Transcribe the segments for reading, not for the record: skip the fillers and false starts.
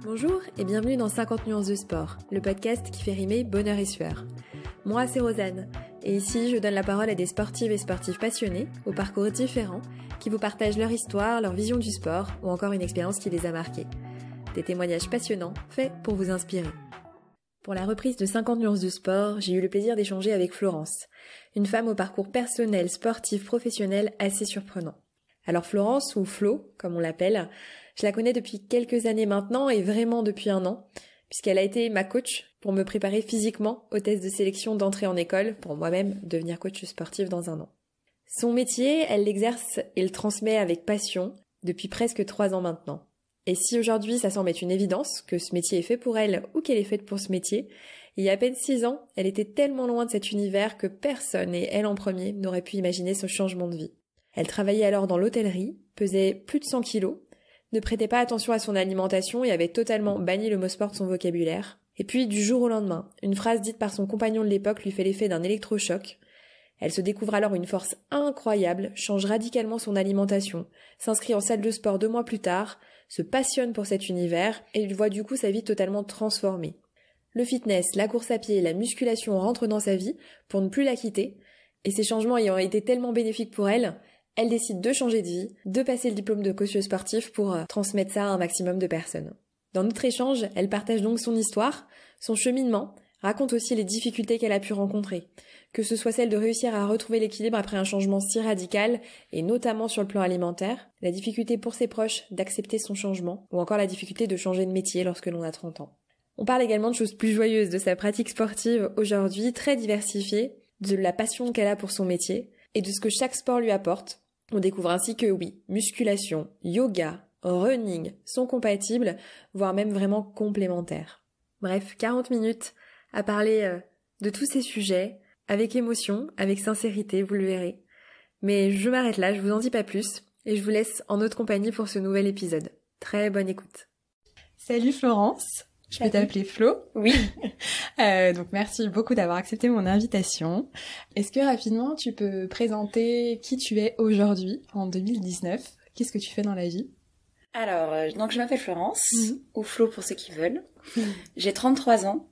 Bonjour et bienvenue dans 50 nuances de sport, le podcast qui fait rimer bonheur et sueur. Moi, c'est Rosanne, et ici, je donne la parole à des sportives et sportifs passionnés, aux parcours différents, qui vous partagent leur histoire, leur vision du sport, ou encore une expérience qui les a marqués. Des témoignages passionnants, faits pour vous inspirer. Pour la reprise de 50 nuances de sport, j'ai eu le plaisir d'échanger avec Florence, une femme au parcours personnel, sportif, professionnel assez surprenant. Alors Florence, ou Flo, comme on l'appelle, je la connais depuis quelques années maintenant et vraiment depuis un an, puisqu'elle a été ma coach pour me préparer physiquement aux tests de sélection d'entrée en école pour moi-même devenir coach sportif dans un an. Son métier, elle l'exerce et le transmet avec passion depuis presque 3 ans maintenant. Et si aujourd'hui ça semble être une évidence que ce métier est fait pour elle ou qu'elle est faite pour ce métier, il y a à peine 6 ans, elle était tellement loin de cet univers que personne, et elle en premier, n'aurait pu imaginer ce changement de vie. Elle travaillait alors dans l'hôtellerie, pesait plus de 100 kilos, ne prêtait pas attention à son alimentation et avait totalement banni le mot sport de son vocabulaire. Et puis, du jour au lendemain, une phrase dite par son compagnon de l'époque lui fait l'effet d'un électrochoc. Elle se découvre alors une force incroyable, change radicalement son alimentation, s'inscrit en salle de sport 2 mois plus tard, se passionne pour cet univers et voit du coup sa vie totalement transformée. Le fitness, la course à pied et la musculation rentrent dans sa vie pour ne plus la quitter, et ces changements ayant été tellement bénéfiques pour elle, elle décide de changer de vie, de passer le diplôme de coach sportif pour transmettre ça à un maximum de personnes. Dans notre échange, elle partage donc son histoire, son cheminement, raconte aussi les difficultés qu'elle a pu rencontrer, que ce soit celle de réussir à retrouver l'équilibre après un changement si radical, et notamment sur le plan alimentaire, la difficulté pour ses proches d'accepter son changement, ou encore la difficulté de changer de métier lorsque l'on a 30 ans. On parle également de choses plus joyeuses de sa pratique sportive aujourd'hui, très diversifiée, de la passion qu'elle a pour son métier, et de ce que chaque sport lui apporte. On découvre ainsi que oui, musculation, yoga, running sont compatibles, voire même vraiment complémentaires. Bref, 40 minutes à parler de tous ces sujets, avec émotion, avec sincérité, vous le verrez. Mais je m'arrête là, je vous en dis pas plus, et je vous laisse en notre compagnie pour ce nouvel épisode. Très bonne écoute. Salut Florence, je peux t'appeler Flo. Oui. Donc merci beaucoup d'avoir accepté mon invitation. Est-ce que rapidement tu peux présenter qui tu es aujourd'hui, en 2019 ? Qu'est-ce que tu fais dans la vie ? Alors, donc je m'appelle Florence, ou Flo pour ceux qui veulent. J'ai 33 ans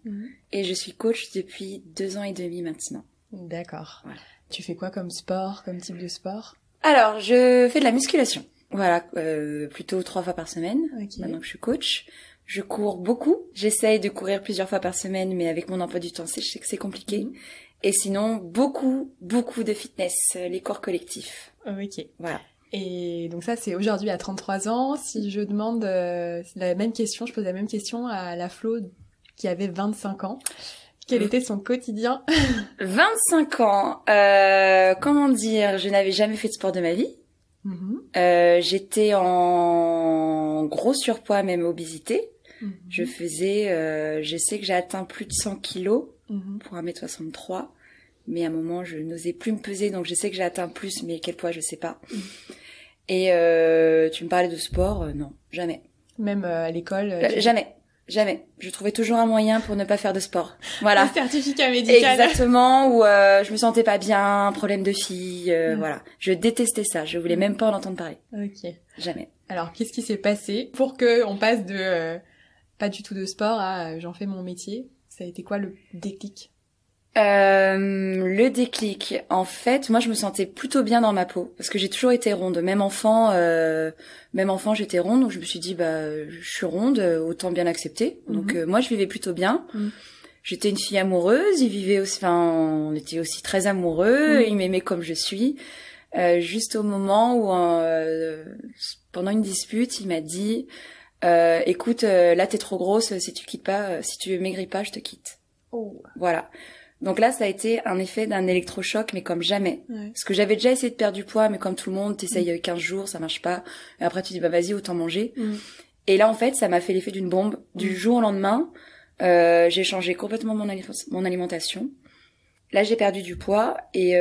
et je suis coach depuis 2 ans et demi maintenant. D'accord. Voilà. Tu fais quoi comme sport, comme type de sport ? Alors, je fais de la musculation. Voilà, plutôt 3 fois par semaine, maintenant que je suis coach. Je cours beaucoup. J'essaye de courir plusieurs fois par semaine, mais avec mon emploi du temps, je sais que c'est compliqué. Et sinon, beaucoup de fitness, les cours collectifs. Ok. Voilà. Et donc ça, c'est aujourd'hui à 33 ans. Si je demande la même question, je pose la même question à la Flo qui avait 25 ans. Quel était son quotidien ? 25 ans, comment dire, je n'avais jamais fait de sport de ma vie. J'étais en gros surpoids, même obésité. Je sais que j'ai atteint plus de 100 kilos pour 1m63. Mais à un moment, je n'osais plus me peser, donc je sais que j'ai atteint plus, mais quel poids, je sais pas. Et tu me parlais de sport, non, jamais. Même à l'école Jamais. Je trouvais toujours un moyen pour ne pas faire de sport. Voilà. Un certificat médical. Exactement, où je me sentais pas bien, problème de fille, voilà. Je détestais ça, je voulais même pas en entendre parler. Ok. Jamais. Alors, qu'est-ce qui s'est passé pour que on passe de pas du tout de sport à j'en fais mon métier ? Ça a été quoi le déclic ? Le déclic, en fait, moi je me sentais plutôt bien dans ma peau parce que j'ai toujours été ronde. Même enfant, j'étais ronde, donc je me suis dit je suis ronde, autant bien accepter. Donc moi je vivais plutôt bien. J'étais une fille amoureuse, il vivait aussi, on était aussi très amoureux, il m'aimait comme je suis. Juste au moment où pendant une dispute, il m'a dit écoute, là t'es trop grosse, si tu maigris pas, je te quitte. Oh. Voilà. Donc là, ça a été un effet d'un électrochoc, mais comme jamais. Ouais. Parce que j'avais déjà essayé de perdre du poids, mais comme tout le monde, t'essayes 15 jours, ça marche pas. Et après, tu dis, vas-y, autant manger. Et là, en fait, ça m'a fait l'effet d'une bombe. Du jour au lendemain, j'ai changé complètement mon alimentation. Là, j'ai perdu du poids. Mais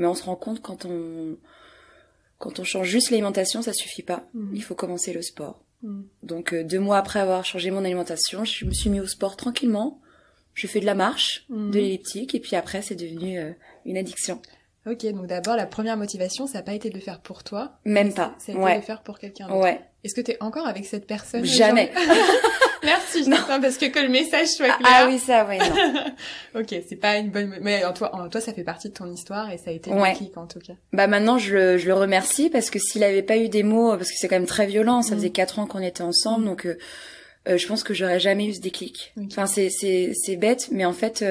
on se rend compte quand on change juste l'alimentation, ça suffit pas. Il faut commencer le sport. Donc 2 mois après avoir changé mon alimentation, je me suis mis au sport tranquillement. Je fais de la marche, de l'elliptique, et puis après c'est devenu une addiction. Ok, donc d'abord, la première motivation, ça n'a pas été de le faire pour toi. Même pas. Ça a été de le faire pour quelqu'un d'autre. Ouais. Est-ce que t'es encore avec cette personne? Jamais. Merci. Non, parce que le message soit clair. Ah oui, ça, ouais, non. Ok, c'est pas une bonne... Mais en toi, ça fait partie de ton histoire et ça a été le déclic en tout cas. Bah maintenant, je le remercie parce que s'il avait pas eu des mots, parce que c'est quand même très violent, ça faisait 4 ans qu'on était ensemble, donc je pense que j'aurais jamais eu ce déclic. Okay. Enfin, c'est bête, mais en fait...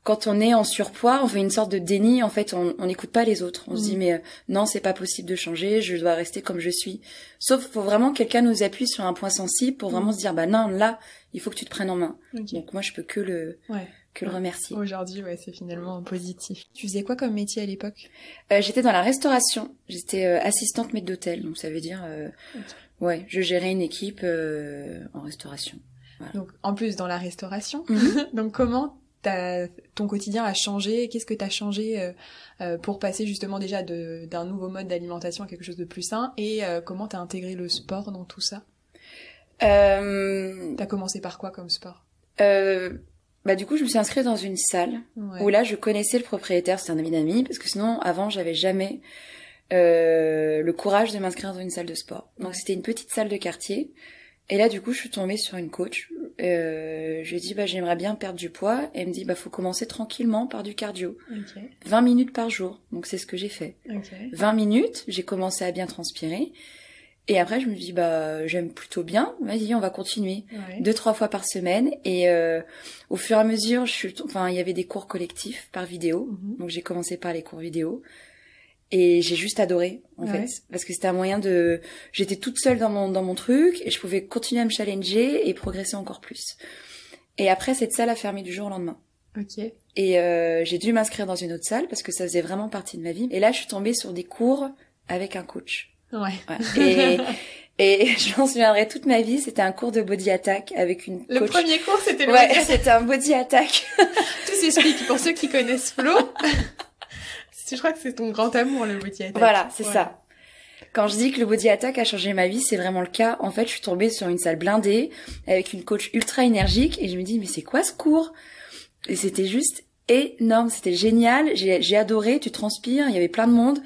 quand on est en surpoids, on fait une sorte de déni. En fait, on n'écoute pas les autres. On se dit mais non, c'est pas possible de changer. Je dois rester comme je suis. Sauf faut vraiment que quelqu'un nous appuie sur un point sensible pour vraiment se dire bah non, là, il faut que tu te prennes en main. Okay. Donc moi, je peux que le remercier. Aujourd'hui, c'est finalement positif. Tu faisais quoi comme métier à l'époque? J'étais dans la restauration. J'étais assistante maître d'hôtel. Donc ça veut dire je gérais une équipe en restauration. Voilà. Donc en plus dans la restauration. Donc comment ton quotidien a changé? Qu'est-ce que t'as changé pour passer justement déjà d'un nouveau mode d'alimentation à quelque chose de plus sain? Et comment t'as intégré le sport dans tout ça? T'as commencé par quoi comme sport? Bah du coup, je me suis inscrite dans une salle où là, je connaissais le propriétaire, c'était un ami d'amis, parce que sinon, avant, j'avais jamais le courage de m'inscrire dans une salle de sport. Donc c'était une petite salle de quartier. Et là, du coup, je suis tombée sur une coach. Je lui ai dit, j'aimerais bien perdre du poids. Et elle me dit, faut commencer tranquillement par du cardio. 20 minutes par jour. Donc, c'est ce que j'ai fait. 20 minutes, j'ai commencé à bien transpirer. Et après, je me dis, j'aime plutôt bien. Vas-y, on va continuer. 2-3 fois par semaine. Et au fur et à mesure, il y avait des cours collectifs par vidéo. Donc, j'ai commencé par les cours vidéo. Et j'ai juste adoré, en fait. Parce que c'était un moyen j'étais toute seule dans mon truc, et je pouvais continuer à me challenger et progresser encore plus. Et après, cette salle a fermé du jour au lendemain. Ok. Et j'ai dû m'inscrire dans une autre salle parce que ça faisait vraiment partie de ma vie. Et là, je suis tombée sur des cours avec un coach. Et je m'en souviendrai toute ma vie, c'était un cours de body attack avec une coach. Le premier cours, c'était le body attack. C'était un body attack. Tout s'explique pour ceux qui connaissent Flo. Je crois que c'est ton grand amour, le body attack. Voilà, c'est ça. Quand je dis que le body attack a changé ma vie, c'est vraiment le cas. En fait, je suis tombée sur une salle blindée avec une coach ultra énergique et je me dis, mais c'est quoi ce cours? Et c'était juste énorme, c'était génial. J'ai adoré, tu transpires, il y avait plein de monde.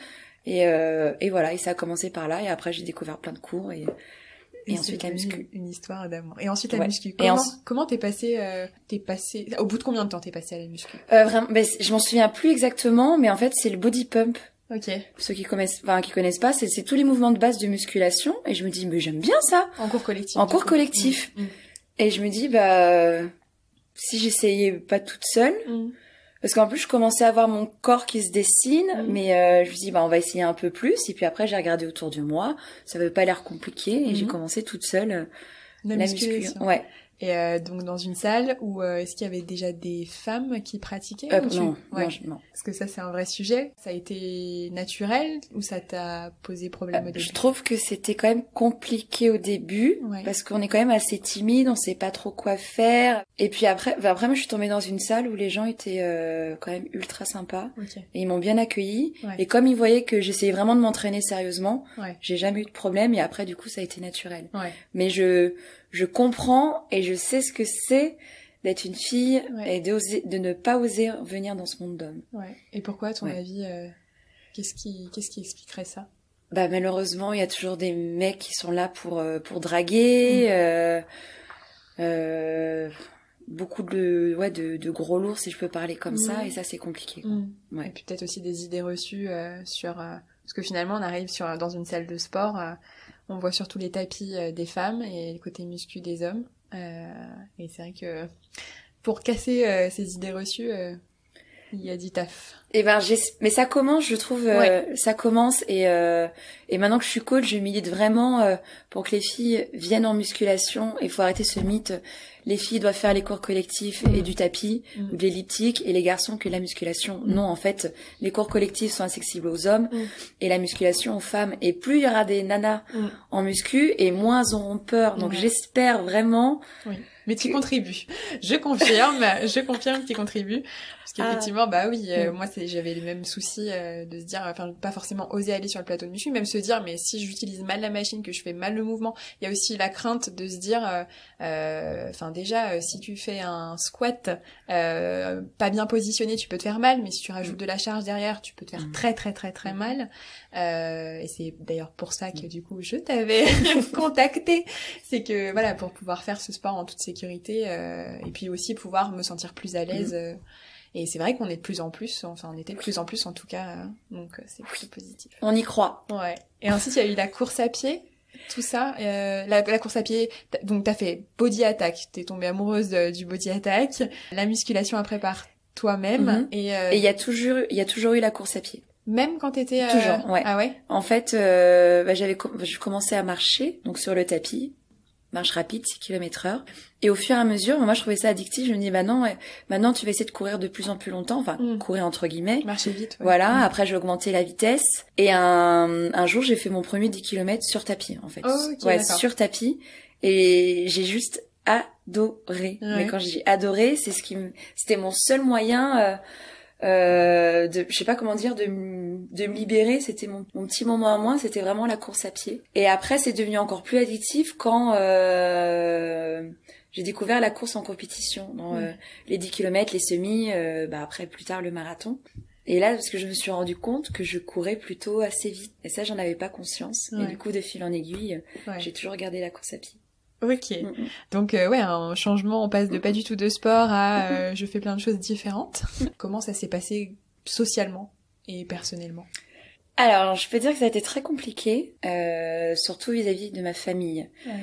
Et voilà, et ça a commencé par là. Et après, j'ai découvert plein de cours et ensuite la muscu. Une histoire d'amour. Et ensuite la muscu. Comment t'es passé, au bout de combien de temps t'es passé à la muscu? Vraiment, je m'en souviens plus exactement, mais en fait, c'est le body pump. Ok. Ceux qui connaissent pas, c'est tous les mouvements de base de musculation. Et je me dis, mais j'aime bien ça. En cours collectif. En cours collectif. Et je me dis, si j'essayais pas toute seule, parce qu'en plus, je commençais à voir mon corps qui se dessine, mais je me dis, on va essayer un peu plus. Et puis après, j'ai regardé autour de moi. Ça avait pas l'air compliqué. Et j'ai commencé toute seule la muscu. Ouais. Et donc dans une salle où est-ce qu'il y avait déjà des femmes qui pratiquaient? Non. Parce que ça c'est un vrai sujet. Ça a été naturel ou ça t'a posé problème au début? Je trouve que c'était quand même compliqué au début parce qu'on est quand même assez timide, on sait pas trop quoi faire. Et puis après moi je suis tombée dans une salle où les gens étaient quand même ultra sympas et ils m'ont bien accueillie. Et comme ils voyaient que j'essayais vraiment de m'entraîner sérieusement, j'ai jamais eu de problème et après du coup ça a été naturel. Mais je comprends et je sais ce que c'est d'être une fille et de ne pas oser venir dans ce monde d'hommes. Et pourquoi, à ton avis, qu'est-ce qui expliquerait ça? Malheureusement, il y a toujours des mecs qui sont là pour draguer, beaucoup de gros lourds, si je peux parler comme ça, et ça c'est compliqué. Et puis peut-être aussi des idées reçues sur parce que finalement on arrive dans une salle de sport, on voit surtout les tapis des femmes et le côté muscu des hommes. Et c'est vrai que pour casser ces idées reçues, il y a du taf. Mais ça commence, je trouve, ça commence et maintenant que je suis coach, je milite vraiment pour que les filles viennent en musculation. Il faut arrêter ce mythe. Les filles doivent faire les cours collectifs et du tapis ou de l'elliptique et les garçons que la musculation. Non, en fait, les cours collectifs sont accessibles aux hommes et la musculation aux femmes. Et plus il y aura des nanas en muscu et moins elles auront peur. Donc j'espère vraiment... Mais tu contribues. Je confirme que tu contribues. Parce qu'effectivement, bah oui, moi j'avais les mêmes soucis de se dire, enfin pas forcément oser aller sur le plateau de muscu, même se dire, mais si j'utilise mal la machine, que je fais mal le mouvement, il y a aussi la crainte de se dire, enfin déjà, si tu fais un squat pas bien positionné, tu peux te faire mal, mais si tu rajoutes de la charge derrière, tu peux te faire très très très très mal. Et c'est d'ailleurs pour ça que du coup je t'avais contacté, c'est que voilà, pour pouvoir faire ce sport en toute sécurité, et puis aussi pouvoir me sentir plus à l'aise. Et c'est vrai qu'on est de plus en plus, enfin on était de plus en plus en tout cas, donc c'est plutôt positif. On y croit. Ouais. Et ensuite il y a eu la course à pied, tout ça. La course à pied, donc t'as fait body attack, t'es tombée amoureuse du body attack, la musculation après par toi-même, et il y a toujours eu la course à pied. Même quand t'étais toujours, ouais. Ah ouais. En fait, je commençais à marcher donc sur le tapis. Marche rapide, 6 km/h. Et au fur et à mesure, moi je trouvais ça addictif, je me dis non, maintenant tu vas essayer de courir de plus en plus longtemps, enfin courir entre guillemets. Marcher vite. Ouais. Voilà, après j'ai augmenté la vitesse et un jour j'ai fait mon premier 10 km sur tapis en fait. Oh, okay, ouais, d'accord. sur tapis et j'ai juste adoré. Ouais. Mais quand j'ai adoré, c'était mon seul moyen je sais pas comment dire, de me libérer. C'était mon petit moment à moi, c'était vraiment la course à pied. Et après c'est devenu encore plus addictif quand j'ai découvert la course en compétition, les 10 km, les semis, après plus tard le marathon. Et là, parce que je me suis rendu compte que je courais plutôt assez vite. Et ça, j'en avais pas conscience. Ouais. Et du coup, de fil en aiguille, j'ai toujours gardé la course à pied. Ok. Donc un changement, on passe de pas du tout de sport à je fais plein de choses différentes. Comment ça s'est passé socialement et personnellement? Alors, je peux dire que ça a été très compliqué, surtout vis-à-vis de ma famille. Ouais.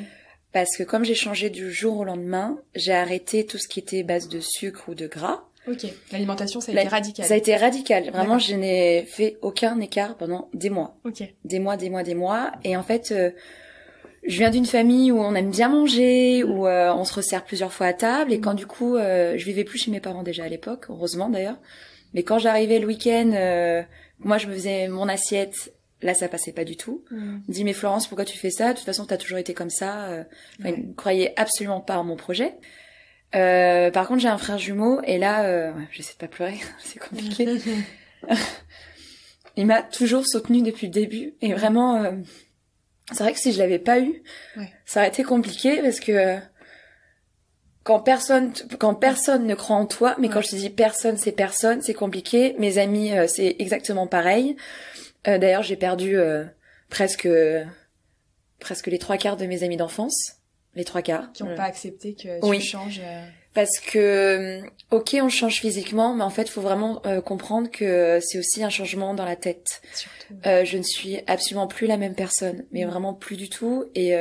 Parce que comme j'ai changé du jour au lendemain, j'ai arrêté tout ce qui était base de sucre ou de gras. Ok. L'alimentation, ça a été radical. Ça a été radical. Vraiment, D'accord. je n'ai fait aucun écart pendant des mois. Ok. Des mois. Et en fait... je viens d'une famille où on aime bien manger, où on se resserre plusieurs fois à table, et quand du coup, je vivais plus chez mes parents déjà à l'époque, heureusement d'ailleurs, mais quand j'arrivais le week-end, moi je me faisais mon assiette, là ça passait pas du tout. On me dit mais Florence, pourquoi tu fais ça? De toute façon t'as toujours été comme ça. Ils ne croyaient absolument pas en mon projet. Par contre j'ai un frère jumeau, et là, j'essaie de pas pleurer, c'est compliqué. Il m'a toujours soutenue depuis le début, et vraiment... c'est vrai que si je l'avais pas eu, ça aurait été compliqué parce que quand personne ne croit en toi, mais quand je te dis personne, c'est compliqué. Mes amis, c'est exactement pareil. D'ailleurs, j'ai perdu presque les 3/4 de mes amis d'enfance, les 3/4 qui n'ont pas accepté que tu changes. Parce que ok, on change physiquement, mais en fait, faut vraiment comprendre que c'est aussi un changement dans la tête. Surtout. Je ne suis absolument plus la même personne, mais vraiment plus du tout. Et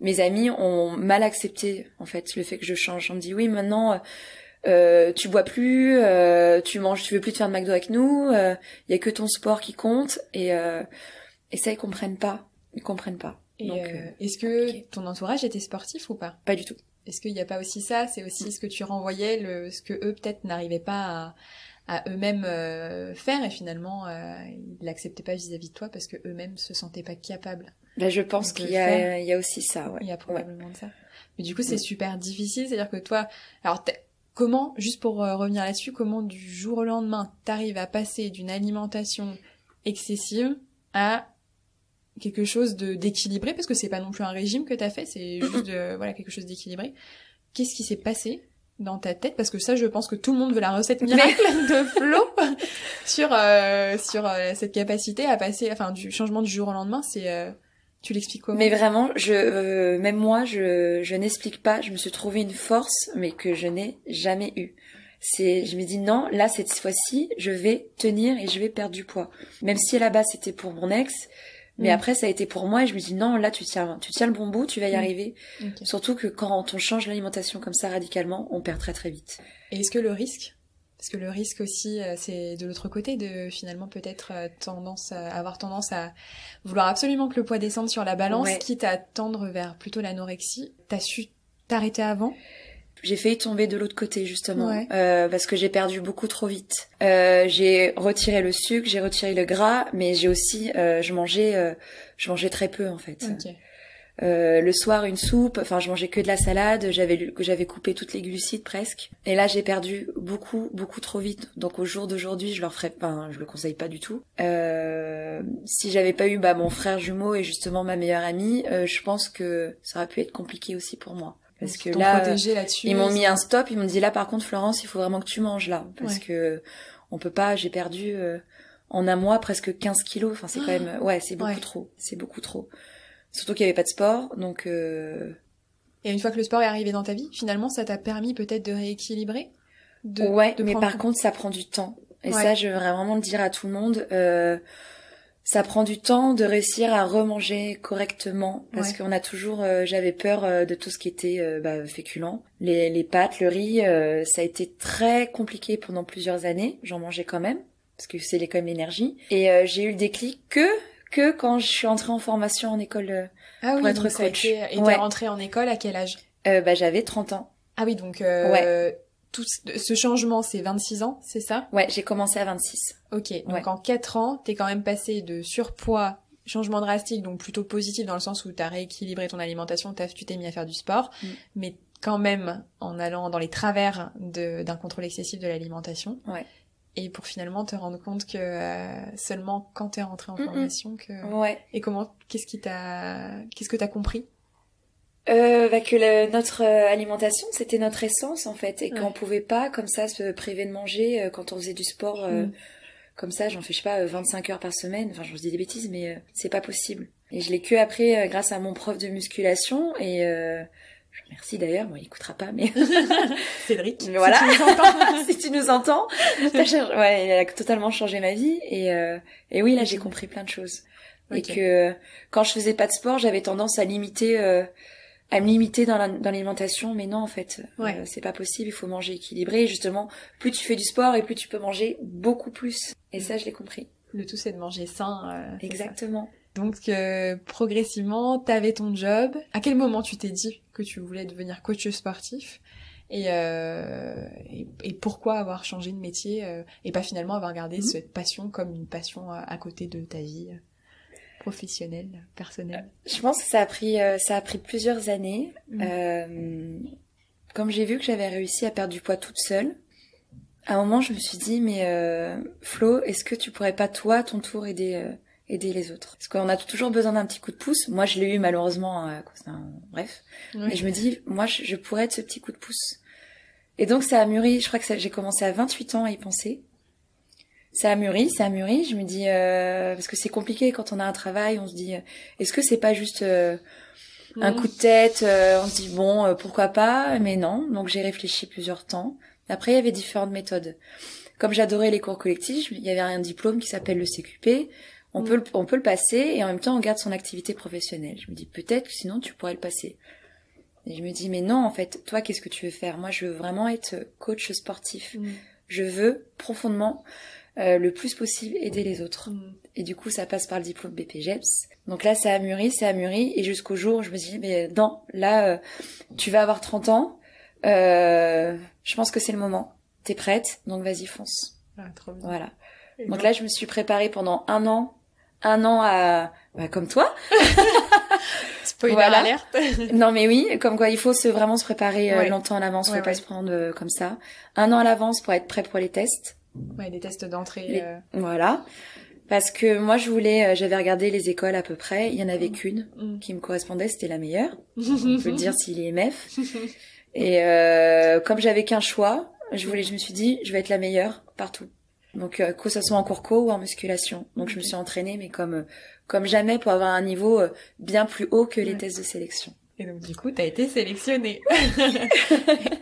mes amis ont mal accepté en fait le fait que je change. On me dit oui, maintenant tu bois plus, tu veux plus te faire de McDo avec nous. Il y a que ton sport qui compte. Et ça, ils comprennent pas. Et Donc, est-ce que ton entourage était sportif ou pas? Pas du tout. Est-ce qu'il n'y a pas aussi ça? C'est aussi ce que tu renvoyais, ce que eux peut-être n'arrivaient pas à eux-mêmes faire, et finalement ils l'acceptaient pas vis-à-vis de toi parce que eux-mêmes se sentaient pas capables. Là, je pense qu'il y a aussi ça. Ouais. Il y a probablement de ça. Mais du coup, c'est super difficile, c'est-à-dire que toi, alors comment, juste pour revenir là-dessus, comment du jour au lendemain t'arrives à passer d'une alimentation excessive à quelque chose d'équilibré, parce que c'est pas non plus un régime que t'as fait, c'est juste quelque chose d'équilibré. Qu'est-ce qui s'est passé dans ta tête? Parce que ça, je pense que tout le monde veut la recette miracle de Flo sur cette capacité à passer, enfin, du changement du jour au lendemain. C'est tu l'expliques comment? Mais vraiment, même moi, je n'explique pas. Je me suis trouvé une force, mais que je n'ai jamais eue. Je me dis non, là cette fois-ci, je vais tenir et je vais perdre du poids. Même si à la base c'était pour mon ex. Mais après, ça a été pour moi, et je me dis non, là, tu tiens le bon bout, tu vas y arriver. Okay. Surtout que quand on change l'alimentation comme ça radicalement, on perd très très vite. Et est-ce que le risque, parce que le risque aussi, c'est de l'autre côté, de finalement peut-être avoir tendance à vouloir absolument que le poids descende sur la balance, quitte à tendre vers plutôt l'anorexie. T'as su t'arrêter avant? J'ai failli tomber de l'autre côté justement, parce que j'ai perdu beaucoup trop vite. J'ai retiré le sucre, j'ai retiré le gras, mais j'ai aussi je mangeais très peu en fait. Okay. Le soir, une soupe. Enfin, je mangeais que de la salade. J'avais coupé toutes les glucides presque. Et là, j'ai perdu beaucoup trop vite. Donc, au jour d'aujourd'hui, je le conseille pas du tout. Si j'avais pas eu mon frère jumeau et justement ma meilleure amie, je pense que ça aurait pu être compliqué aussi pour moi. Parce que là, ils m'ont mis un stop. Ils m'ont dit là, par contre, Florence, il faut vraiment que tu manges là, parce que on peut pas. J'ai perdu en un mois presque 15 kilos. Enfin, c'est quand même, c'est beaucoup trop. C'est beaucoup trop. Surtout qu'il y avait pas de sport, donc. Et une fois que le sport est arrivé dans ta vie, finalement, ça t'a permis peut-être de rééquilibrer. Mais par contre, ça prend du temps. Et ça, je veux vraiment le dire à tout le monde. Ça prend du temps de réussir à remanger correctement, parce qu'on a toujours. J'avais peur de tout ce qui était féculent, les pâtes, le riz. Ça a été très compliqué pendant plusieurs années. J'en mangeais quand même, parce que c'est quand même l'énergie. Et j'ai eu le déclic que quand je suis entrée en formation en école pour être coach. Et t'es rentrée en école à quel âge? J'avais 30 ans. Ah oui, donc tout ce changement, c'est 26 ans, c'est ça? Ouais, j'ai commencé à 26. Ok, donc en 4 ans, t'es quand même passé de surpoids, changement drastique, donc plutôt positif dans le sens où t'as rééquilibré ton alimentation, tu t'es mis à faire du sport, mais quand même en allant dans les travers d'un contrôle excessif de l'alimentation. Ouais. Et pour finalement te rendre compte que seulement quand t'es rentrée en formation que... Ouais. Et qu'est-ce que t'as compris? Que notre alimentation, c'était notre essence, en fait. Et qu'on pouvait pas, comme ça, se priver de manger quand on faisait du sport. Comme ça, j'en fais, 25 heures par semaine. Enfin, je vous dis des bêtises, mais c'est pas possible. Et je l'ai que appris grâce à mon prof de musculation. Et je remercie d'ailleurs, il écoutera pas, mais... Cédric, voilà. Si tu nous entends. Il a totalement changé ma vie. Et oui, là, j'ai compris plein de choses. Okay. Et que quand je faisais pas de sport, j'avais tendance à me limiter dans l'alimentation, mais non, en fait, c'est pas possible, il faut manger équilibré. Et justement, plus tu fais du sport et plus tu peux manger beaucoup plus. Et ça, je l'ai compris. Le tout, c'est de manger sain. Exactement. Donc, progressivement, t'avais ton job. À quel moment tu t'es dit que tu voulais devenir coach sportif? Et pourquoi avoir changé de métier et pas finalement avoir gardé cette passion comme une passion à côté de ta vie professionnelle, personnelle? Je pense que ça a pris plusieurs années. Comme j'ai vu que j'avais réussi à perdre du poids toute seule, à un moment je me suis dit Flo, est-ce que tu pourrais pas toi à ton tour aider les autres? Parce qu'on a toujours besoin d'un petit coup de pouce. Moi je l'ai eu malheureusement bref. Et je me dis moi je pourrais être ce petit coup de pouce. Et donc ça a mûri, je crois que j'ai commencé à 28 ans à y penser. Ça a mûri, je me dis parce que c'est compliqué quand on a un travail, on se dit est-ce que c'est pas juste un coup de tête, on se dit pourquoi pas, mais non. Donc j'ai réfléchi plusieurs temps. Après il y avait différentes méthodes. Comme j'adorais les cours collectifs, il y avait un diplôme qui s'appelle le CQP. On peut le passer et en même temps on garde son activité professionnelle. Je me dis peut-être que sinon tu pourrais le passer. Et je me dis mais non, en fait, toi qu'est-ce que tu veux faire? Moi je veux vraiment être coach sportif. Je veux profondément le plus possible aider les autres. Et du coup ça passe par le diplôme BPGEPS. Donc là ça a mûri et jusqu'au jour où je me dis mais non, là tu vas avoir 30 ans, je pense que c'est le moment. T'es prête, donc vas-y fonce. Trop bien. Voilà. Donc là je me suis préparée pendant un an à comme toi. Spoiler alerte. Non mais oui, comme quoi il faut vraiment se préparer longtemps à l'avance, faut pas se prendre comme ça. Un an à l'avance pour être prêt pour les tests. Ouais, des tests d'entrée. Voilà. Parce que moi j'avais regardé les écoles à peu près, il y en avait qu'une qui me correspondait, c'était la meilleure. On peut le dire s'il est MF. Et comme j'avais qu'un choix, je me suis dit je vais être la meilleure partout. Donc que ce soit en cours co ou en musculation. Donc je me suis entraînée mais comme jamais pour avoir un niveau bien plus haut que les tests de sélection. Et donc du coup, t'as été sélectionnée.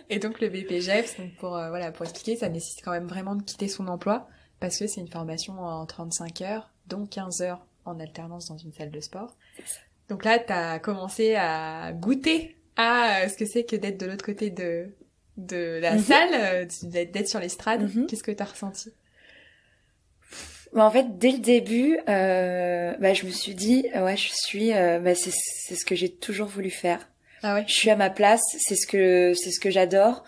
Et donc le BPGEPS, donc pour expliquer, ça nécessite quand même vraiment de quitter son emploi parce que c'est une formation en 35 heures, dont 15 heures en alternance dans une salle de sport. C'est ça. Donc là, t'as commencé à goûter à ce que c'est que d'être de l'autre côté de la salle, d'être sur l'estrade. Qu'est-ce que t'as ressenti? En fait, dès le début, je me suis dit, je suis, c'est ce que j'ai toujours voulu faire. Ah ouais. Je suis à ma place, c'est ce que j'adore,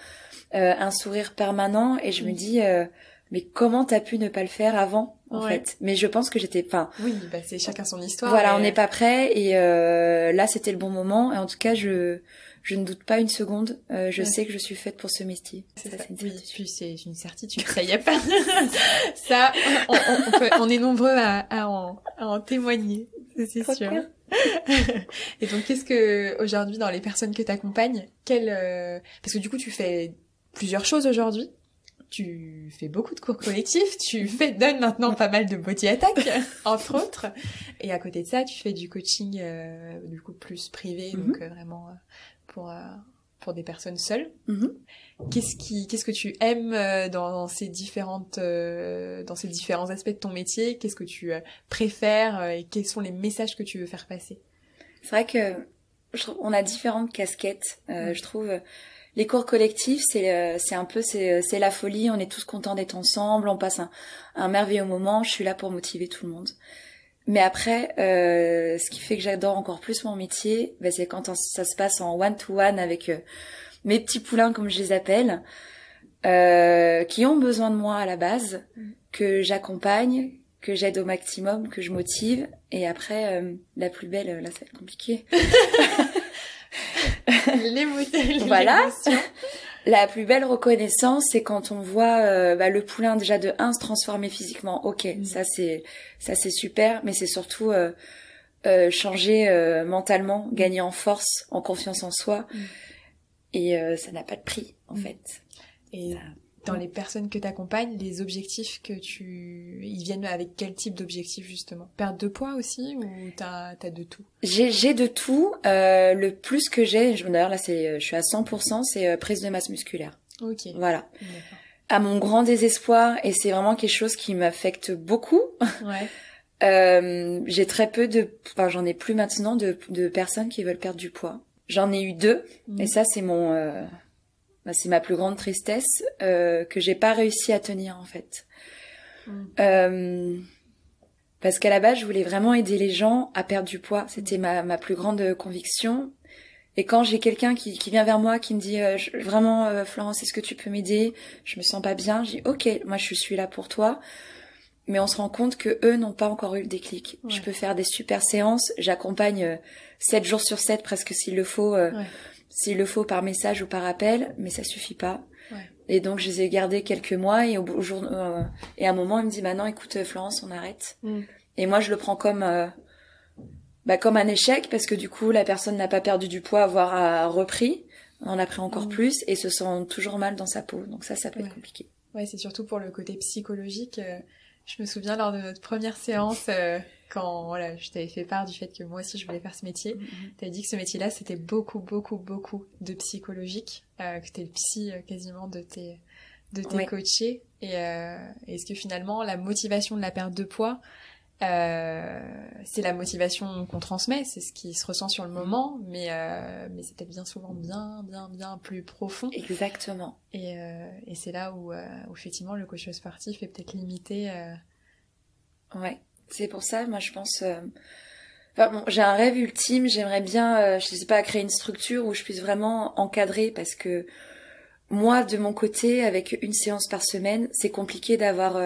un sourire permanent, et je me dis, mais comment t'as pu ne pas le faire avant? en Ouais. fait. Mais je pense que Oui, bah c'est chacun son histoire. voilà, et- on n'est pas prêt et là c'était le bon moment et en tout cas je ne doute pas une seconde, je Ouais. sais que je suis faite pour ce métier. C'est Ça, ça. c'est une Oui, certitude. puis c'est une certitude, ça y a pas. Ça, on est nombreux à en témoigner, ça, c'est Trop sûr. clair. Et donc, qu'est-ce que aujourd'hui dans les personnes que t'accompagnes, parce que du coup tu fais plusieurs choses aujourd'hui. Tu fais beaucoup de cours collectifs, donnes maintenant pas mal de body attack, entre autres. Et à côté de ça, tu fais du coaching, du coup, plus privé, donc vraiment pour des personnes seules. Mhm. Qu'est-ce que tu aimes dans ces différents aspects de ton métier? Qu'est-ce que tu préfères et quels sont les messages que tu veux faire passer? C'est vrai que on a différentes casquettes. Je trouve les cours collectifs, c'est un peu c'est la folie. On est tous contents d'être ensemble. On passe un merveilleux moment. Je suis là pour motiver tout le monde. Mais après, ce qui fait que j'adore encore plus mon métier, c'est quand ça se passe en one-to-one avec mes petits poulains, comme je les appelle, qui ont besoin de moi à la base, que j'accompagne, que j'aide au maximum, que je motive. Et après, la plus belle, là, ça va être compliqué. Voilà. La plus belle reconnaissance, c'est quand on voit le poulain déjà de 1 se transformer physiquement. Ok, ça c'est super, mais c'est surtout changer mentalement, gagner en force, en confiance en soi. Et ça n'a pas de prix en fait. Et ça... dans les personnes que t'accompagnes, les objectifs ils viennent avec quel type d'objectifs justement? Perte de poids aussi ou t'as de tout? J'ai de tout. Le plus que d'ailleurs là je suis à 100%, c'est prise de masse musculaire. Ok. Voilà. D'accord. À mon grand désespoir, et c'est vraiment quelque chose qui m'affecte beaucoup. Ouais. J'ai très peu j'en ai plus maintenant de personnes qui veulent perdre du poids. J'en ai eu 2, et ça c'est c'est ma plus grande tristesse, que j'ai pas réussi à tenir en fait. Parce qu'à la base, je voulais vraiment aider les gens à perdre du poids. C'était ma plus grande conviction. Et quand j'ai quelqu'un qui vient vers moi, qui me dit vraiment Florence, est-ce que tu peux m'aider? Je me sens pas bien. Je dis ok, moi je suis là pour toi. Mais on se rend compte que eux n'ont pas encore eu le déclic. Ouais. Je peux faire des super séances. J'accompagne 7 jours sur 7 presque s'il le faut. S'il le faut par message ou par appel, mais ça suffit pas. Ouais. Et donc je les ai gardés quelques mois et et à un moment il me dit maintenant écoute Florence on arrête. Et moi je le prends comme un échec parce que du coup la personne n'a pas perdu du poids voire a repris, en a pris encore plus et se sent toujours mal dans sa peau. Donc ça peut être compliqué. Ouais, c'est surtout pour le côté psychologique. Je me souviens lors de notre première séance, quand je t'avais fait part du fait que moi aussi je voulais faire ce métier, t'avais dit que ce métier-là c'était beaucoup de psychologique, que t'es le psy quasiment de tes coachés. Et est-ce que finalement la motivation de la perte de poids, c'est la motivation qu'on transmet, c'est ce qui se ressent sur le moment, mais c'est peut-être bien souvent bien plus profond. Exactement. Et c'est là où effectivement le coach sportif est peut-être limité. Ouais, c'est pour ça, moi je pense. J'ai un rêve ultime, j'aimerais bien, je sais pas, créer une structure où je puisse vraiment encadrer, parce que moi de mon côté, avec une séance par semaine, c'est compliqué d'avoir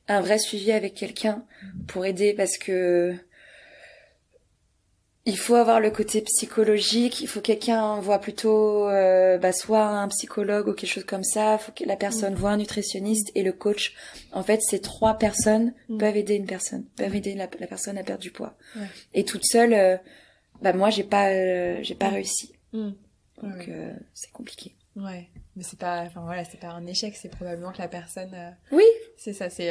un vrai suivi avec quelqu'un pour aider, parce que il faut avoir le côté psychologique, il faut quelqu'un voit plutôt soit un psychologue ou quelque chose comme ça, il faut que la personne voit un nutritionniste et le coach. En fait, ces 3 personnes peuvent aider une personne, peuvent aider la personne à perdre du poids. Ouais. Et toute seule, moi j'ai pas réussi. Donc c'est compliqué. Ouais, mais c'est pas un échec, c'est probablement que la personne oui, c'est ça, c'est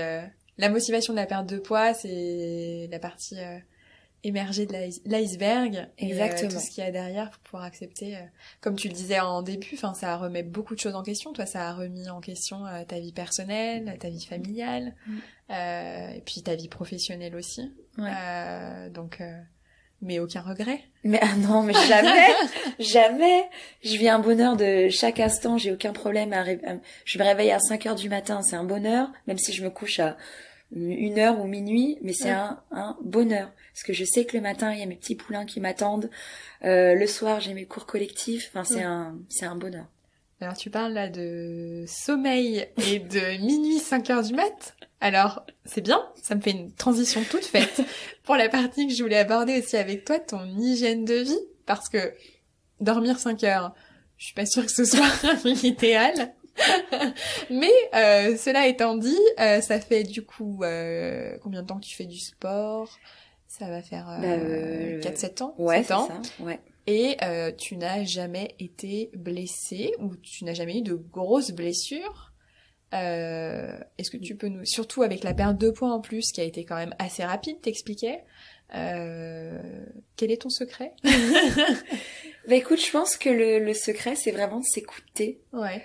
la motivation de la perte de poids, c'est la partie émerger de l'iceberg. Exactement. Et tout ce qu'il y a derrière pour pouvoir accepter, comme tu le disais en début, ça remet beaucoup de choses en question. Toi, ça a remis en question ta vie personnelle, ta vie familiale, et puis ta vie professionnelle aussi. Ouais. Mais aucun regret. Mais non, mais jamais, jamais. Je vis un bonheur de chaque instant, j'ai aucun problème je me réveille à 5 heures du matin, c'est un bonheur, même si je me couche à 1h ou minuit, mais c'est un bonheur. Parce que je sais que le matin, il y a mes petits poulains qui m'attendent. Le soir, j'ai mes cours collectifs. Enfin, c'est un bonheur. Alors tu parles là de sommeil et de minuit 5h du mat. Alors c'est bien, ça me fait une transition toute faite pour la partie que je voulais aborder aussi avec toi, ton hygiène de vie. Parce que dormir 5 heures, je suis pas sûre que ce soit l'idéal. Mais cela étant dit, ça fait du coup combien de temps que tu fais du sport? Ça va faire 4-7 ans. Ouais, 7 ans. c'est ça, ouais. Et tu n'as jamais été blessée ou tu n'as jamais eu de grosses blessures. Est-ce que tu peux nous, surtout avec la perte de poids en plus qui a été quand même assez rapide, t'expliquais, quel est ton secret? Bah écoute, je pense que le secret c'est vraiment de s'écouter. Ouais.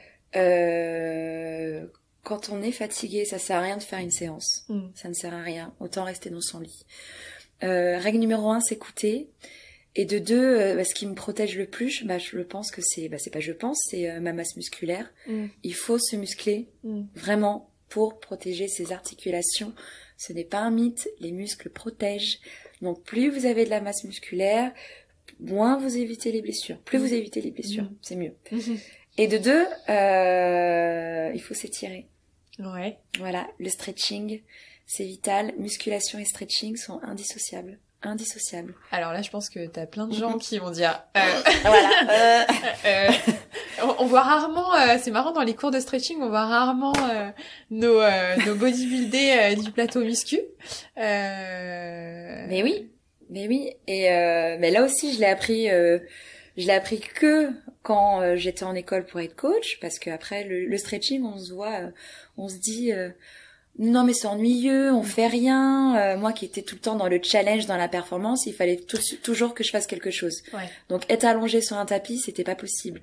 Quand on est fatigué, ça sert à rien de faire une séance. Ça ne sert à rien. Autant rester dans son lit. Règle numéro 1, s'écouter. Et de 2, ce qui me protège le plus, je pense que c'est ma masse musculaire. Il faut se muscler vraiment pour protéger ses articulations. Ce n'est pas un mythe, les muscles protègent. Donc plus vous avez de la masse musculaire, moins vous évitez les blessures. Plus vous évitez les blessures, c'est mieux. Et de 2, il faut s'étirer. Ouais. Voilà, le stretching, c'est vital. Musculation et stretching sont indissociables. Alors là, je pense que t'as plein de gens qui vont dire... Voilà. On voit rarement... c'est marrant, dans les cours de stretching, on voit rarement nos bodybuildés du plateau muscu. Mais oui. Et mais là aussi, je l'ai appris que quand j'étais en école pour être coach, parce que après le stretching, on se dit... non mais c'est ennuyeux, on fait rien. Moi qui étais tout le temps dans le challenge, dans la performance, il fallait toujours que je fasse quelque chose. Ouais. Donc être allongée sur un tapis, c'était pas possible.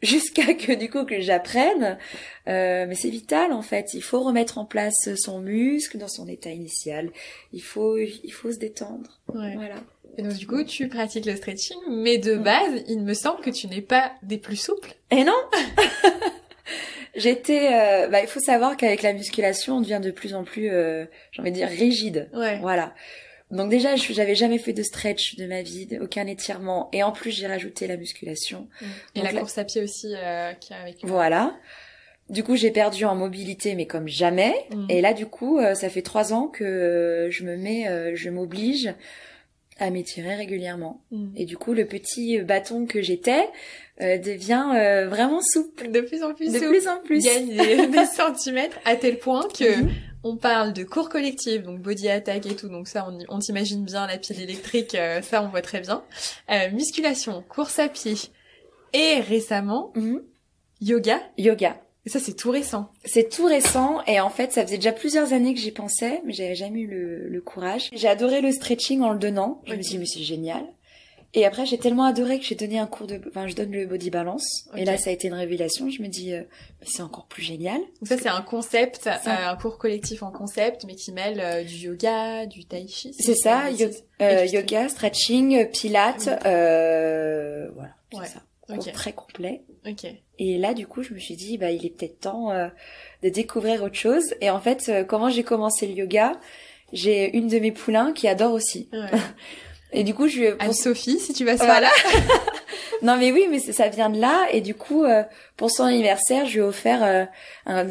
Jusqu'à que du coup que j'apprenne. Mais c'est vital en fait. Il faut remettre en place son muscle dans son état initial. Il faut se détendre. Ouais. Voilà. Et donc du coup, tu pratiques le stretching, mais de base, il me semble que tu n'es pas des plus souples. Et non. Il faut savoir qu'avec la musculation, on devient de plus en plus, j'ai envie de dire, rigide. Ouais. Voilà. Donc déjà, j'avais jamais fait de stretch de ma vie, aucun étirement, et en plus j'ai rajouté la musculation. Et donc, la course à pied aussi, qui est avec. Voilà. Du coup, j'ai perdu en mobilité, mais comme jamais. Et là, du coup, ça fait 3 ans que je m'oblige à m'étirer régulièrement. Et du coup, le petit bâton que j'étais devient vraiment souple. De plus en plus De souple. plus en plus. Gagne des centimètres, à tel point que on parle de cours collectifs, donc body attack et tout, donc ça, on t'imagine bien la pile électrique, ça on voit très bien. Musculation, course à pied, et récemment, yoga. Et ça, c'est tout récent. C'est tout récent, et en fait, ça faisait déjà plusieurs années que j'y pensais, mais j'avais jamais eu le courage. J'ai adoré le stretching en le donnant. Je me suis dit, mais c'est génial. Et après, j'ai tellement adoré que je donne le body balance. Okay. Et là, ça a été une révélation. Je me dis, c'est encore plus génial. Donc ça, c'est un concept, un cours collectif en concept, mais qui mêle du yoga, du tai chi. C'est ça, yoga, stretching, pilates, voilà, c'est ça. Okay. Très complet. Okay. Et là, du coup, je me suis dit, il est peut-être temps de découvrir autre chose. Et en fait, comment j'ai commencé le yoga, j'ai une de mes poulains qui adore aussi. Ouais. Et du coup, Anne-Sophie, si tu vas se voilà. Non, mais oui, mais ça vient de là. Et du coup, pour son anniversaire, je lui ai offert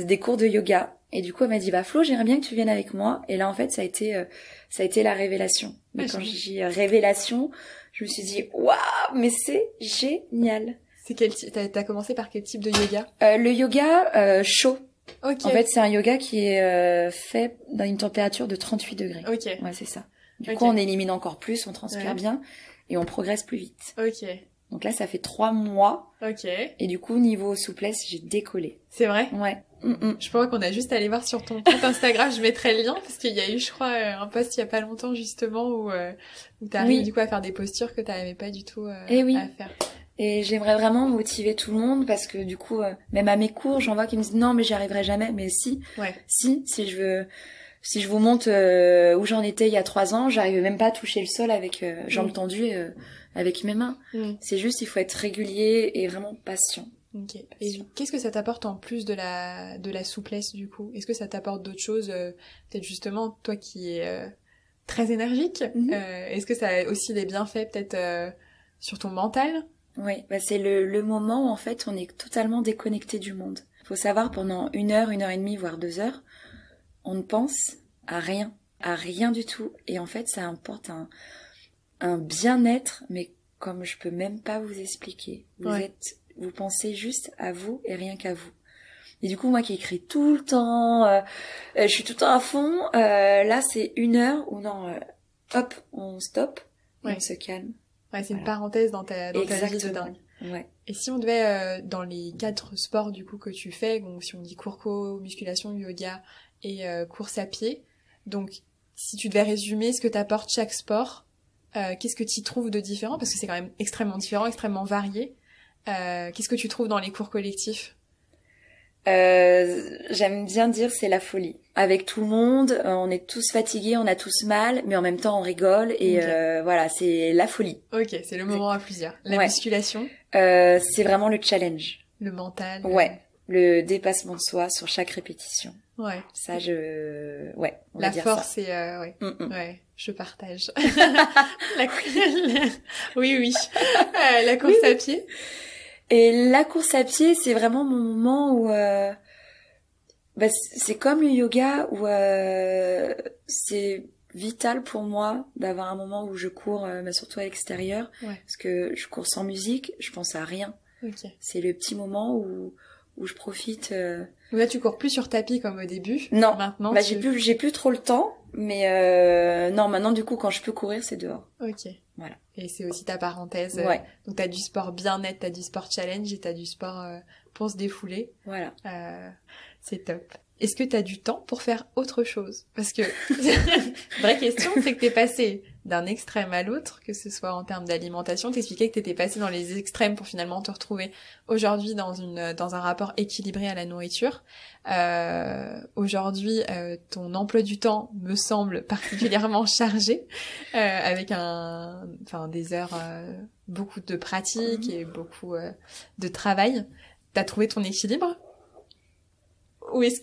des cours de yoga. Et du coup, elle m'a dit, Flo, j'aimerais bien que tu viennes avec moi. Et là, en fait, ça a été la révélation. Mais quand j'ai dit révélation, je me suis dit, waouh, mais c'est génial. C'est t'as commencé par quel type de yoga? Le yoga chaud. Ok. En fait, c'est un yoga qui est fait dans une température de 38 degrés. Ok. Ouais, c'est ça. Du coup, on élimine encore plus, on transpire bien et on progresse plus vite. Ok. Donc là, ça fait 3 mois. Ok. Et du coup, niveau souplesse, j'ai décollé. C'est vrai? Ouais. Je crois qu'on a juste à aller voir sur ton compte Instagram, je mettrai le lien, parce qu'il y a eu, je crois, un post il y a pas longtemps, justement, où t'arrives du coup à faire des postures que t'arrivais pas du tout à faire. Et j'aimerais vraiment motiver tout le monde, parce que du coup, même à mes cours, j'en vois qui me disent non, mais j'y arriverai jamais. Mais si, si je vous montre où j'en étais il y a 3 ans, j'arrivais même pas à toucher le sol avec jambes tendues avec mes mains. C'est juste, il faut être régulier et vraiment patient. Ok. Et qu'est-ce que ça t'apporte en plus de la souplesse du coup? Est-ce que ça t'apporte d'autres choses? Peut-être justement toi qui es très énergique. Est-ce que ça a aussi des bienfaits peut-être sur ton mental? Oui, bah c'est le moment où en fait on est totalement déconnecté du monde. Faut savoir, pendant 1 heure et demie, voire 2 heures, on ne pense à rien du tout. Et en fait, ça apporte un bien-être, mais comme je peux même pas vous expliquer. Vous pensez juste à vous et rien qu'à vous. Et du coup, moi qui écris tout le temps, je suis tout le temps à fond, là c'est 1 heure où non, hop, on stoppe et on se calme. Ouais, c'est une parenthèse dans ta vie de dingue. Ouais. Et si on devait, dans les 4 sports du coup que tu fais, donc si on dit cours co, musculation, yoga et course à pied, donc si tu devais résumer ce que t'apporte chaque sport, qu'est-ce que tu trouves de différent? Parce que c'est quand même extrêmement différent, extrêmement varié. Qu'est-ce que tu trouves dans les cours collectifs? J'aime bien dire c'est la folie. Avec tout le monde, on est tous fatigués, on a tous mal, mais en même temps on rigole et voilà, c'est la folie. Ok, c'est le moment à plusieurs. La musculation, c'est vraiment le challenge. le mental. Ouais, le dépassement de soi sur chaque répétition. Ouais. Ça, on va La dire force, ça. c'est Mm-mm. ouais, je partage. Oui. La course à pied. Et la course à pied, c'est vraiment mon moment où c'est comme le yoga où c'est vital pour moi d'avoir un moment où je cours, surtout à l'extérieur, parce que je cours sans musique, je pense à rien. Ok. C'est le petit moment où je profite. Donc là, tu cours plus sur tapis comme au début. Non. Maintenant, j'ai plus trop le temps, mais non, maintenant du coup, quand je peux courir, c'est dehors. Ok. Voilà. Et c'est aussi ta parenthèse. Ouais. Donc t'as du sport bien-être, t'as du sport challenge et t'as du sport pour se défouler. Voilà. C'est top. Est-ce que t'as du temps pour faire autre chose? Parce que vraie question, c'est que t'es passé d'un extrême à l'autre, que ce soit en termes d'alimentation. T'expliquais que t'étais passé dans les extrêmes pour finalement te retrouver aujourd'hui dans un rapport équilibré à la nourriture. Aujourd'hui, ton emploi du temps me semble particulièrement chargé, avec des heures, beaucoup de pratique et beaucoup de travail. T'as trouvé ton équilibre? Ou est-ce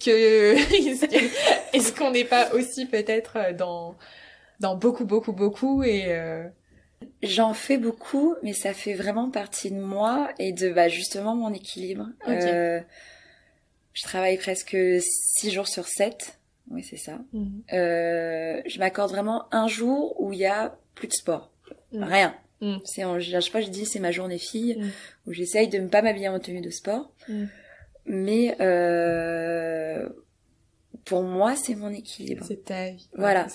qu'on n'est pas aussi peut-être dans beaucoup et J'en fais beaucoup, mais ça fait vraiment partie de moi et de justement mon équilibre. Okay. Je travaille presque 6 jours sur 7. Oui, c'est ça. Je m'accorde vraiment un jour où il y a plus de sport. Rien. C'est à chaque fois je dis c'est ma journée fille où j'essaye de ne pas m'habiller en tenue de sport. Mais pour moi, c'est mon équilibre. C'est ta vie. Voilà.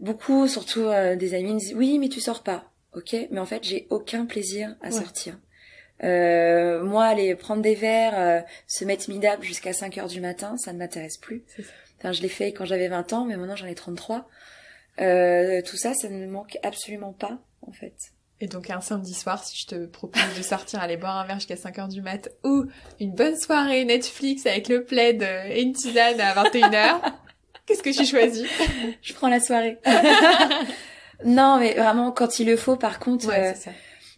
Beaucoup, surtout des amis me disent oui, mais tu sors pas. Ok, mais en fait, j'ai aucun plaisir à sortir. Moi, aller prendre des verres, se mettre mid-up jusqu'à 5 heures du matin, ça ne m'intéresse plus. Enfin, je l'ai fait quand j'avais 20 ans, mais maintenant j'en ai 33. Tout ça, ça ne me manque absolument pas, en fait. Et donc un samedi soir, si je te propose de sortir, aller boire un verre jusqu'à 5 heures du mat, ou une bonne soirée Netflix avec le plaid et une tisane à 21h, qu'est-ce que tu choisis? Je prends la soirée. Non, mais vraiment, quand il le faut, par contre, c'est ça.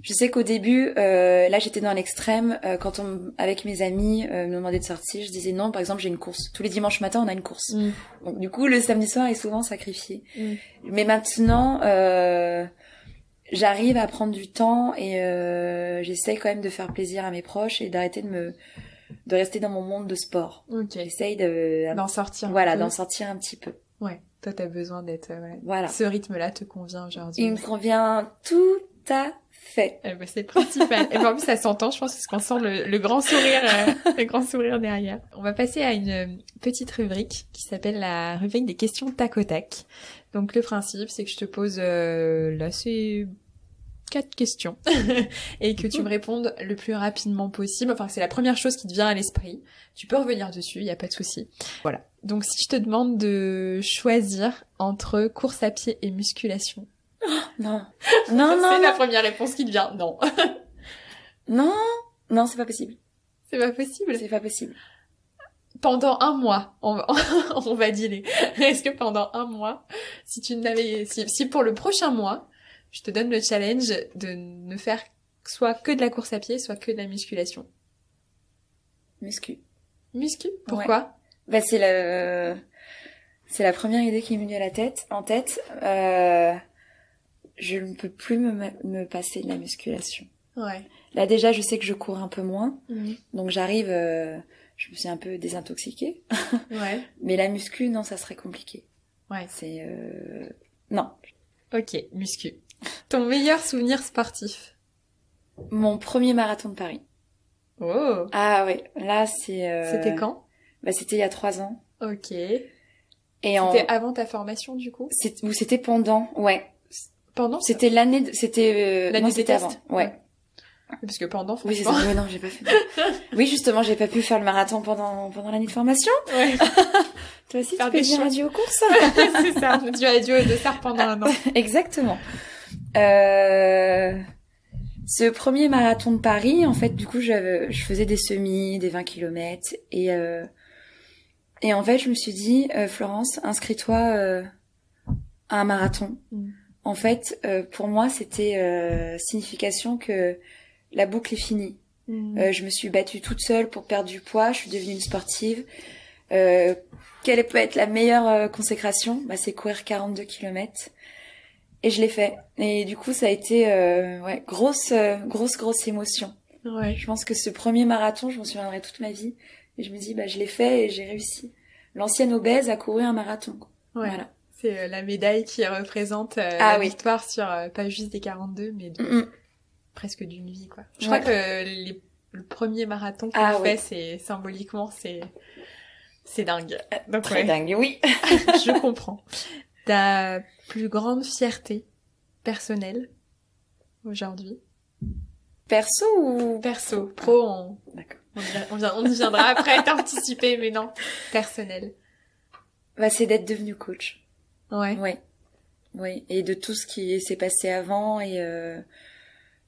Je sais qu'au début, là j'étais dans l'extrême, quand avec mes amis me demandaient de sortir, je disais non, par exemple j'ai une course. Tous les dimanches matin on a une course. Donc du coup le samedi soir est souvent sacrifié. Mais maintenant, j'arrive à prendre du temps et j'essaye quand même de faire plaisir à mes proches et d'arrêter de rester dans mon monde de sport. Okay. J'essaye d'en sortir. Voilà, d'en sortir un petit peu. Ouais, toi t'as besoin d'être... Voilà. Ce rythme-là te convient aujourd'hui. Il me convient tout à fait. C'est le principal. Et en plus ça s'entend, je pense, parce qu'on sent le grand sourire, le grand sourire derrière. On va passer à une petite rubrique qui s'appelle la rubrique des questions tac au tac. Donc le principe, c'est que je te pose là c'est 4 questions et que tu me répondes le plus rapidement possible. Enfin, c'est la première chose qui te vient à l'esprit. Tu peux revenir dessus, il y a pas de souci. Voilà. Donc si je te demande de choisir entre course à pied et musculation. Oh, non. C'est la première réponse qui te vient. Non. Non, c'est pas possible. C'est pas possible. C'est pas possible. Pendant un mois, on va dealer. Est-ce que pendant un mois, si pour le prochain mois, je te donne le challenge de ne faire soit que de la course à pied, soit que de la musculation. Muscu. Pourquoi? Ouais. C'est la première idée qui m'est venue en tête. Je ne peux plus me passer de la musculation. Ouais. Là déjà, je sais que je cours un peu moins, Mmh. donc j'arrive, je me suis un peu désintoxiquée. Ouais. Mais la muscu, non, ça serait compliqué. Ouais. C'est non. Ok, muscu. Ton meilleur souvenir sportif? Mon premier marathon de Paris. Oh. Ah oui, là c'est. C'était quand? Bah c'était il y a 3 ans. Ok. Et C'était avant ta formation du coup? ou c'était pendant, ouais. Pendant? C'était l'année, c'était L'année non, des c'était tests? avant, ouais. Parce que pendant, Oui, c'est franchement. ça. Ouais, non, j'ai pas fait. Oui, justement, j'ai pas pu faire le marathon pendant l'année de formation. Ouais. Toi aussi, Faire tu peux des venir choix. à Duo Course. C'est ça. Tu as duo de ça pendant un an. Exactement. Ce premier marathon de Paris, en fait, du coup, je faisais des semis, des 20 km, et en fait, je me suis dit, Florence, inscris-toi à un marathon. Mm. En fait, pour moi, c'était signification que la boucle est finie. Je me suis battue toute seule pour perdre du poids, je suis devenue une sportive. Quelle peut être la meilleure consécration? Bah, c'est courir 42 km. Et je l'ai fait. Et du coup, ça a été grosse émotion. Ouais. Je pense que ce premier marathon, je m'en souviendrai toute ma vie. Et je me dis, bah, je l'ai fait et j'ai réussi. L'ancienne obèse a couru un marathon. Ouais. Voilà. C'est la médaille qui représente la victoire sur pas juste des 42, mais presque d'une vie, quoi. Je crois que le premier marathon qu'on fait, c'est symboliquement, c'est dingue. Donc, très dingue, oui. Je comprends. Ta plus grande fierté personnelle aujourd'hui? Perso ou Perso. Pro, D'accord. on y viendra après, t'as anticipé, mais non. Personnel. Bah, c'est d'être devenue coach. Ouais. Ouais. Oui. Et de tout ce qui s'est passé avant et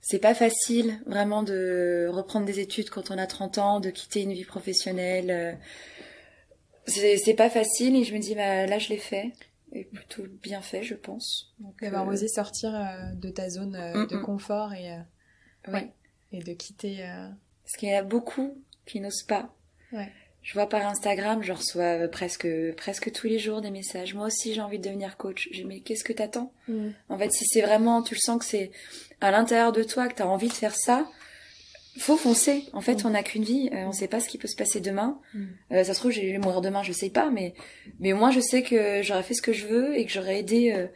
c'est pas facile vraiment de reprendre des études quand on a 30 ans, de quitter une vie professionnelle. C'est pas facile et je me dis bah là je l'ai fait et plutôt bien fait je pense. Donc d'avoir osé sortir de ta zone de confort et ouais. Et de quitter parce qu'il y en a beaucoup qui n'osent pas. Ouais. Je vois par Instagram, je reçois presque tous les jours des messages. Moi aussi, j'ai envie de devenir coach. J'ai dit, mais qu'est-ce que t'attends? En fait, si c'est vraiment, tu le sens que c'est à l'intérieur de toi, que t'as envie de faire ça, faut foncer. En fait, on n'a qu'une vie. On sait pas ce qui peut se passer demain. Ça se trouve, je vais mourir demain, je sais pas, mais moi, je sais que j'aurais fait ce que je veux et que j'aurais aidé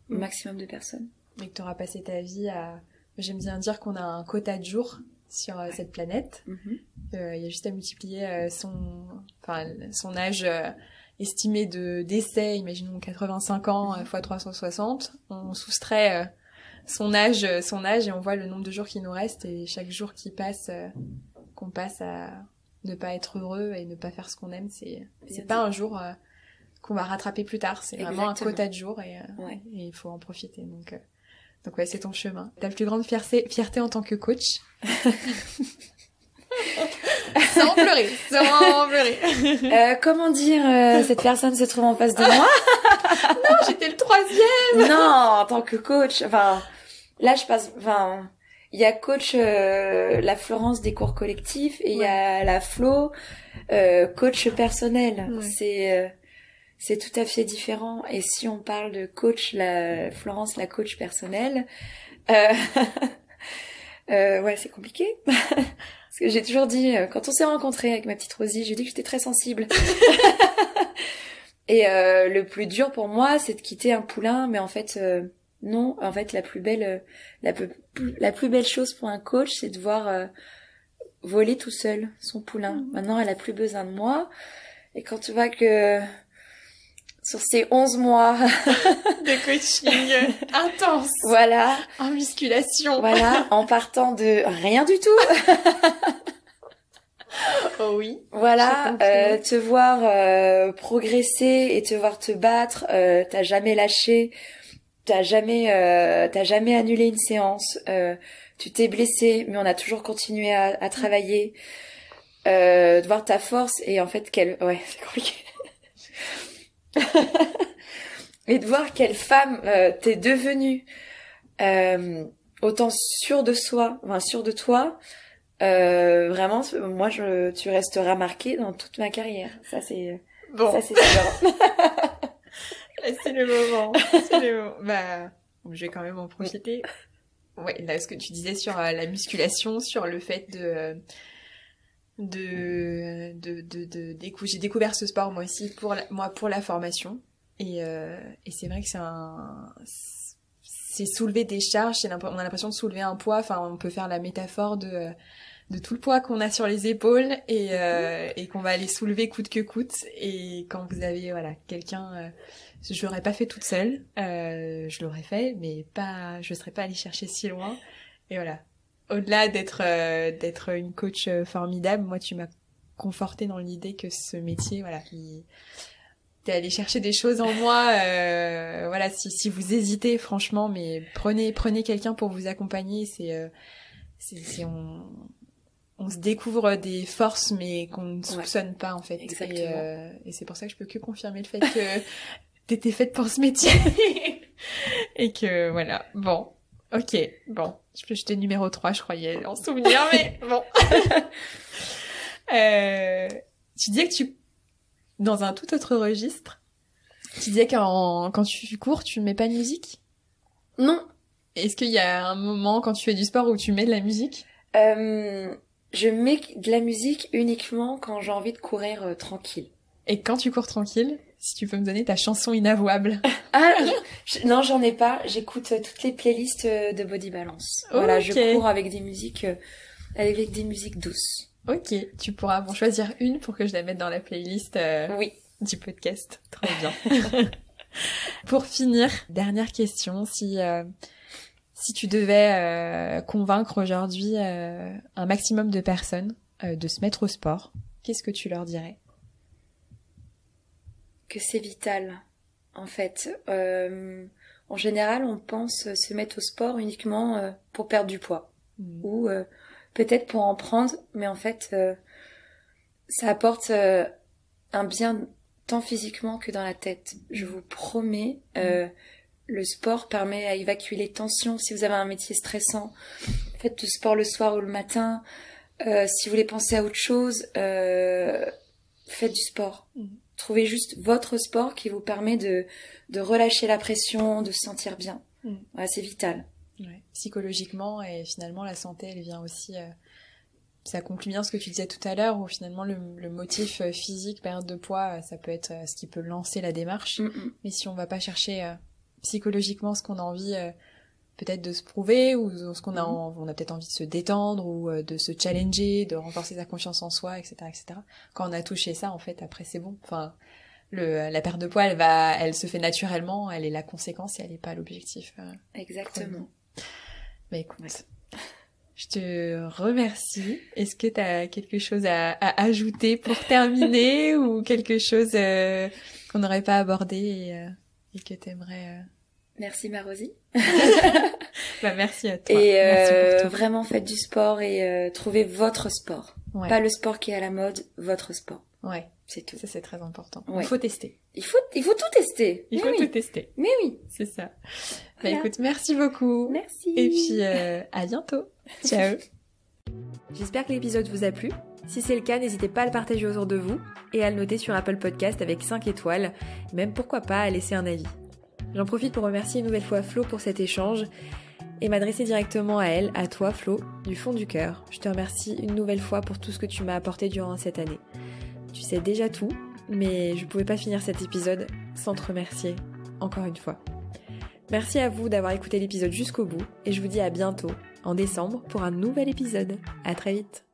au maximum de personnes. Et que t'auras passé ta vie à... J'aime bien dire qu'on a un quota de jours sur cette planète. Il y a juste à multiplier son âge estimé de décès, imaginons 85 ans fois 360. On soustrait son âge et on voit le nombre de jours qui nous restent et chaque jour qui passe, qu'on passe à ne pas être heureux et ne pas faire ce qu'on aime, c'est pas un jour qu'on va rattraper plus tard. C'est vraiment un quota de jours et il faut en profiter. Donc ouais, c'est ton chemin. Ta plus grande fierté en tant que coach? Sans pleurer. Comment dire, cette personne se trouve en face de moi? Non, j'étais le 3e. Non, en tant que coach, enfin, là il y a coach la Florence des cours collectifs et il y a la Flo coach personnel. C'est tout à fait différent. Et si on parle de coach, la Florence, la coach personnelle, c'est compliqué. Parce que j'ai toujours dit, quand on s'est rencontrés avec ma petite Rosie, j'ai dit que j'étais très sensible. Et le plus dur pour moi, c'est de quitter un poulain, mais en fait, non. En fait, la plus belle chose pour un coach, c'est de voir voler tout seul son poulain. Maintenant, elle a plus besoin de moi. Et quand tu vois que sur ces 11 mois de coaching intense, voilà, en musculation, voilà, en partant de rien du tout, oh oui, voilà, te voir progresser et te voir te battre, t'as jamais lâché, t'as jamais annulé une séance, tu t'es blessé, mais on a toujours continué à travailler, de voir ta force et en fait c'est compliqué. Et de voir quelle femme t'es devenue, autant sûre de soi, sûre de toi, vraiment, moi tu resteras marquée dans toute ma carrière. Ça c'est ça c'est sûr. C'est le moment. Bah, je vais quand même en profiter. ouais, là, ce que tu disais sur la musculation, sur le fait j'ai découvert ce sport moi aussi pour la formation et c'est vrai que c'est soulever des charges, on a l'impression de soulever un poids, enfin on peut faire la métaphore de tout le poids qu'on a sur les épaules et qu'on va aller soulever coûte que coûte. Et quand vous avez quelqu'un, je l'aurais pas fait toute seule, je l'aurais fait, mais je serais pas allée chercher si loin. Et voilà. Au-delà d'être une coach formidable, moi tu m'as confortée dans l'idée que ce métier, t'es allé chercher des choses en moi. Si vous hésitez, franchement, mais prenez quelqu'un pour vous accompagner. On se découvre des forces, mais qu'on ne soupçonne pas, en fait. Exactement. Et c'est pour ça que je peux que confirmer le fait que t'étais faite pour ce métier. Et que, voilà. Bon. Ok. Bon. J'étais numéro 3, je croyais en souvenir, mais bon. Tu disais que dans un tout autre registre, tu disais quand tu cours, tu mets pas de musique? Non. Est-ce qu'il y a un moment quand tu fais du sport où tu mets de la musique? Je mets de la musique uniquement quand j'ai envie de courir tranquille. Et quand tu cours tranquille, si tu peux me donner ta chanson inavouable. Non, j'en ai pas. J'écoute toutes les playlists de Body Balance. Okay. Voilà, je cours avec des musiques douces. Ok, tu pourras m'en choisir une pour que je la mette dans la playlist oui. du podcast. Très bien. Pour finir, dernière question, si tu devais convaincre aujourd'hui un maximum de personnes de se mettre au sport, qu'est-ce que tu leur dirais? Que c'est vital, en fait. En général, on pense se mettre au sport uniquement pour perdre du poids. Ou peut-être pour en prendre, mais en fait, ça apporte un bien tant physiquement que dans la tête. Je vous promets, le sport permet à évacuer les tensions. Si vous avez un métier stressant, faites du sport le soir ou le matin. Si vous voulez penser à autre chose, faites du sport. Trouvez juste votre sport qui vous permet de relâcher la pression, de se sentir bien. Voilà, c'est vital. Ouais. Psychologiquement, et finalement la santé elle vient aussi ça conclut bien ce que tu disais tout à l'heure où finalement le motif physique, perte de poids, ça peut être ce qui peut lancer la démarche, mais si on va pas chercher psychologiquement ce qu'on a envie peut-être de se prouver ou ce qu'on a on a peut-être envie de se détendre ou de se challenger, de renforcer sa confiance en soi, etc. Quand on a touché ça, en fait après c'est bon, enfin la perte de poids elle se fait naturellement, elle est la conséquence et elle est pas l'objectif. Exactement. Bah écoute, je te remercie. Est-ce que tu as quelque chose à ajouter pour terminer ou quelque chose qu'on n'aurait pas abordé et que tu aimerais Merci Marosie. Bah merci à toi. Et merci pour tout. Vraiment faites du sport et trouvez votre sport. Ouais. Pas le sport qui est à la mode, votre sport. Ouais, c'est tout. Ça c'est très important. Ouais. Il faut tester. Il faut tout tester. Il faut tout tester. Mais oui. C'est ça. Voilà. Bah écoute, merci beaucoup. Merci. Et puis à bientôt. Ciao. J'espère que l'épisode vous a plu. Si c'est le cas, n'hésitez pas à le partager autour de vous et à le noter sur Apple Podcast avec 5 étoiles, même pourquoi pas à laisser un avis. J'en profite pour remercier une nouvelle fois Flo pour cet échange et m'adresser directement à elle, à toi Flo, du fond du cœur. Je te remercie une nouvelle fois pour tout ce que tu m'as apporté durant cette année. Tu sais déjà tout, mais je pouvais pas finir cet épisode sans te remercier, encore une fois. Merci à vous d'avoir écouté l'épisode jusqu'au bout et je vous dis à bientôt, en décembre, pour un nouvel épisode. À très vite.